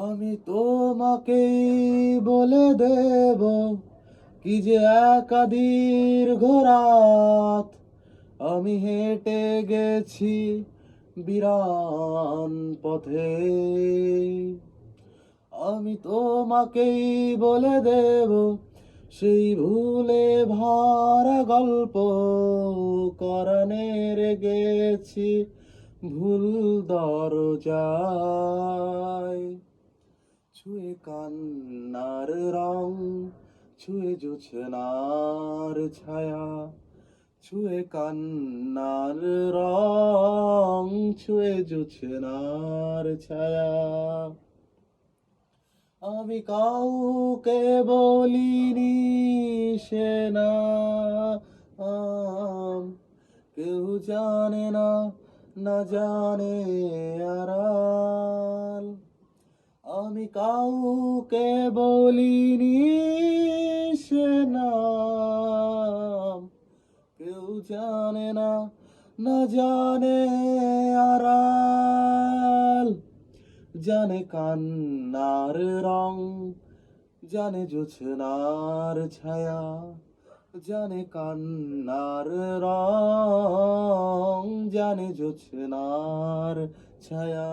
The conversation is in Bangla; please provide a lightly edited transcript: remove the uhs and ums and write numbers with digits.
আমি তোমাকে বলে দেব কি যে একা দীর্ঘ রাত আমি হেঁটে গেছি বিরান পথে। আমি তোমাকেই বলে দেব সেই ভুলে ভরা গল্প করণের গেছি ভুল দরজায়। ছুঁয়ে কান্নার রং, ছুঁয়ে জোছনার ছায়া, ছুঁয়ে কান্নার রং, ছুঁয়ে জোছনার ছায়া। আমি কাউকে বলিনি সে নাম, কেউ জানে না, না জানে আড়াল। আমি কাউকে বলিনি সে নাম, কেউ জানে না, না জানে আড়াল। জানে কান্নার রং, জানে জোছনার ছায়া, জানে কান্নার রং, জানে জোছনার ছায়া।